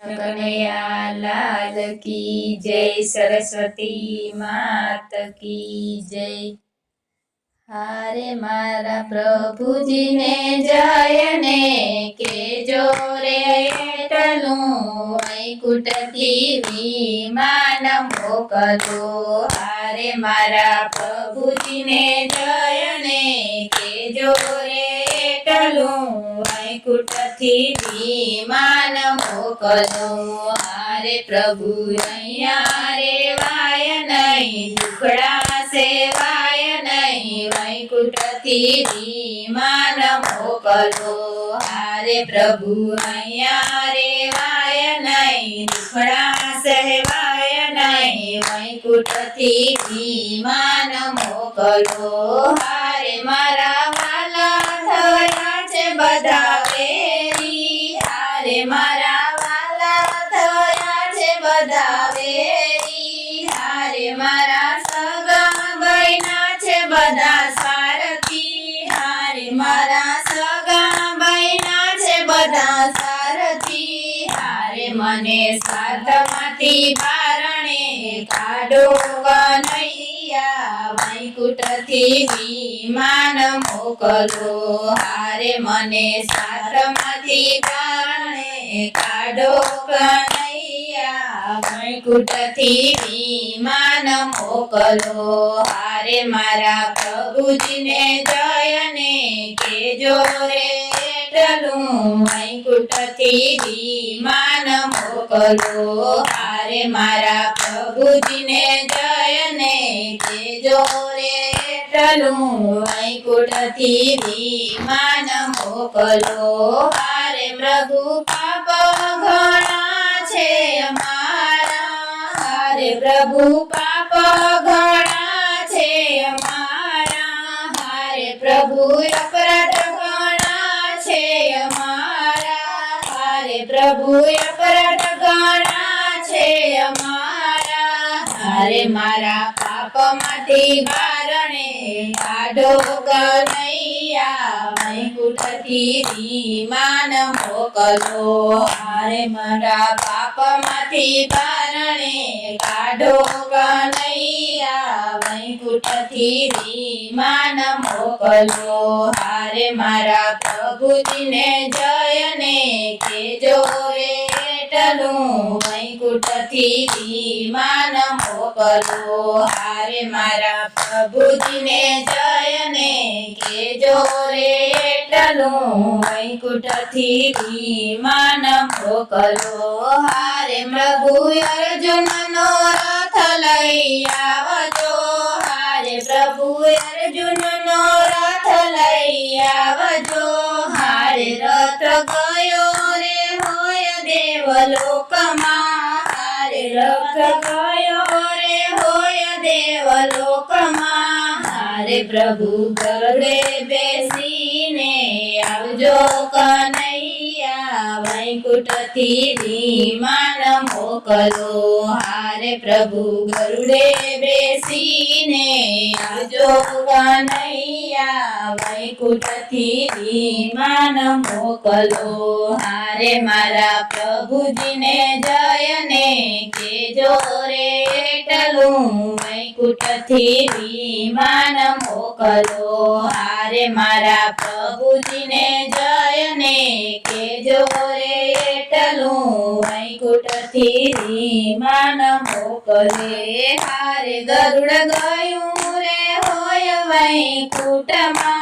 कन्हैया लाल की जय, सरस्वती मात की जय। हारे मारा प्रभुजी ने जय ने के जोरे एटलू वैकुंठ थी विमान मोकलो। हारे मारा प्रभुजी ने जय ने के जोरे एटलू वैकुंठ थी विमान मोकलो। हारे प्रभु अहिया रे वाय नहीं दुखड़ा सेवाय नहीं वैकुंठ थी विमान मोकलो। हारे प्रभु अहिया रे वाय नहीं दुखड़ा सेवाय नहीं वैकुंठ थी विमान मोकलो। हारे मारा वाला थया छे बधा वेरी। हारे मारा वाला थया छे बधा वेरी। हारे मारा सगा बहिना छे बधा सारथी। हारे मारा सगा बहिना छे बधा सारथी। हारे मने साथमांथी बारणे काढो कन्हैया वैकुंठ थी विमान मोकलो। हारे मने साथमांथी बारणे काढो कन्हैया वैकुंठ थी विमान मोकलो। हारे मारा प्रभुजी ने जय ने के जोरे एटलू वैकुंठ थी विमान मोकलो। हारे मारा प्रभुजी ने जय ने के जोरे एटलू वैकुंठ थी विमान मोकलो। हारे प्रभु पाप घणा छे अमारा। हारे प्रभु पाप घणा छे अमारा। हारे प्रभु अपराध घणा छे अमारा। हारे प्रभु अपराध घणा छे अमारा। हारे मारा पाप मांथी बारणे काढो कन्हैया वैकुंठ थी विमान मोकलो। हारे मारा पाप मांथी बारणे काढो कन्हैया वैकुंठ थी विमान मोकलो। हारे मारा प्रभुजी ने जय ने के जोरे एटलू वैकुंठ थी विमान मोकलो। हारे मारा प्रभुजी ने जय ने के जोरे एटलू वैकुंठ थी विमान मोकलो। हारे प्रभु अर्जुन नो रथ लई आवजो। हारे प्रभु अर्जुन नो रथ लई आवजो। हारे रथ गयो रे होय देवलोकमां। हारे रथ गयो रे होय देवलोकमां। हारे प्रभु गरुड़े बेसीने आवजो कन्हैया वैकुंठ थी विमान मोकलो। हारे प्रभु गरुड़े बेसीने आवजो कन्हैया वैकुंठ थी विमान मोकलो। हारे मारा प्रभुजी ने जय ने के जोरे एटलू वैकुंठ थी विमान मोकलो। हारे मारा प्रभुजी ने जय ने के जोरे एटलू वैकुंठ थी विमान मोकले। हारे गरुड़ गयुं रे होय वैकुंठमां।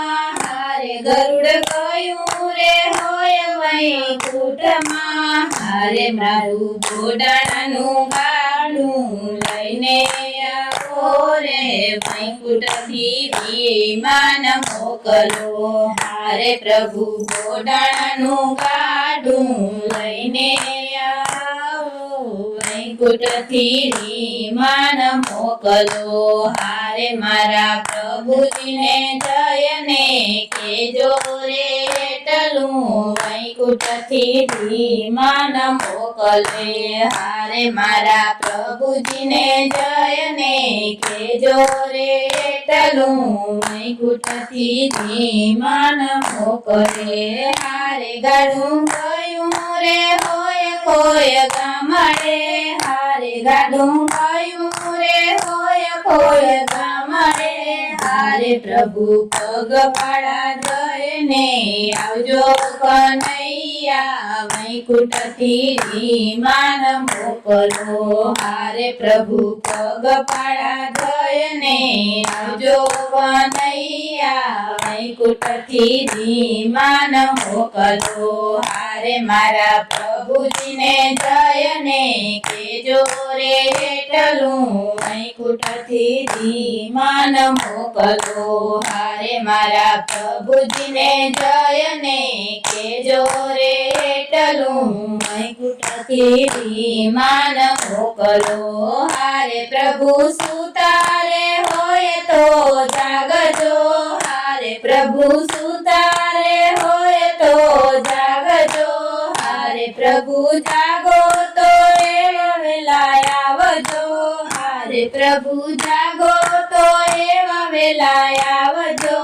हारे गरुड़ गयुं रे होय वैकुंठमां। हारे मारू गोडाणानुं गाडुं लईने आवो रे वैकुंठ थी विमान मोकलो। हारे प्रभु गोडाणानुं गाडुं लईने आवो वैकुंठ थी विमान मोकलो। हारे मारा प्रभुजी ने जय ने के जोरे एटलू वैकुंठ थी विमान मोकले। हारे मारा प्रभुजी ने जय ने के जोरे एटलू वैकुंठ थी विमान मोकले। हारे गाडुं गयुं रे होय કોઈ ગામડે હારે ગાડું ગયું રે હોય કોઈ ગામડે હારે પ્રભુ પગ પાડા જઈને આવજો કનૈયા વૈકુંઠથી માન મોકલો હારે પ્રભુ પગ પાડા જઈને આવજો કનૈયા વૈકુંઠથી માન મોકલો હારે મારા પ્રભુજીને જયને કેજો રે હેઠલું વૈકુંઠથી માન મોકલો હારે મારા પ્રભુજીને જયને કેજો રે હેઠલું વૈકુંઠથી માન મોકલો હારે પ્રભુ સુતારે હોય તો જાગજો હારે પ્રભુ સુતારે હોય તો જાગજો હારે પ્રભુ જાગો તો એવા વેલા આવજો હારે પ્રભુ જાગો તો એવા વેલા આવજો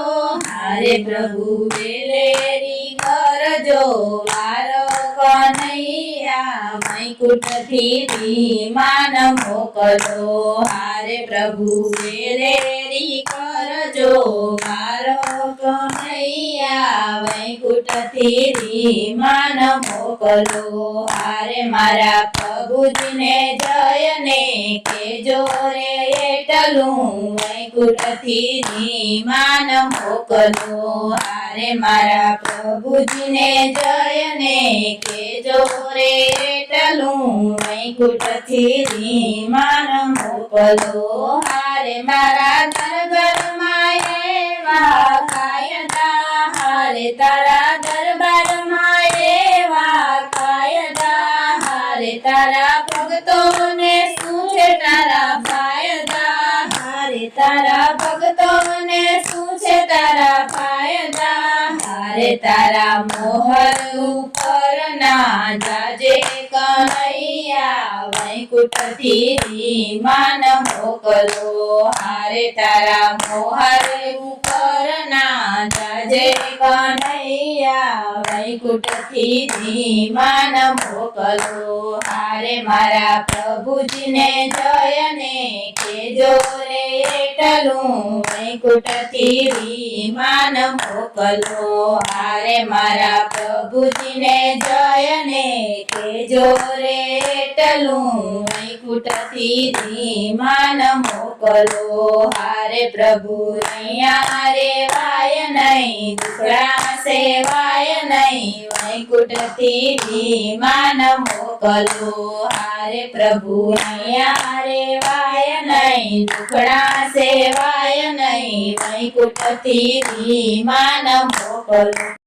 હારે પ્રભુ વેલેરી કરજો વારો કનૈયા વૈકુંઠથી માન મોકલો હારે પ્રભુ વેલેરી કરજો વારો કનૈયા વૈકુંઠથી માન મોકલો હારે મારા પ્રભુજીને જયને કેજો રે હેઠલું વૈકુંઠથી માન મોકલો હારે મારા પ્રભુજીને જયને કેજો રે હેઠલું વૈકુંઠથી માન મોકલો હારે મારા દરબારમાં એવા કાયદા હારે તારા દરબારમાં એવા કાયદા હારે તારા ભક્તોને શું છે તારા ફાયદા હારે તારા ભક્તોને શું છે તારા ફાયદા હારે તારા મોહર ઉપર ના જાજે કનૈયા વૈકુંઠથી માન મોકલો હારે તારા મોહર ઉપર ના જાજે કનૈયા વૈકુંઠથી માન મોકલો હારે મારા પ્રભુજીને જયને કેજો રે હેઠલું વૈકુંઠથી માન મોકલો હારે મારા પ્રભુજીને જયને કેજો રે હેઠલું વૈકુંઠથી માન મોકલો હારે પ્રભુ અહીંયા રેવાય નહીં દુખડા સેવાય નહીં વૈકુંઠથી માન મોકલો હારે પ્રભુ અહીંયા રેવાય નહીં દુખડા સેવાય નહીં વૈકુંઠથી માન મોકલો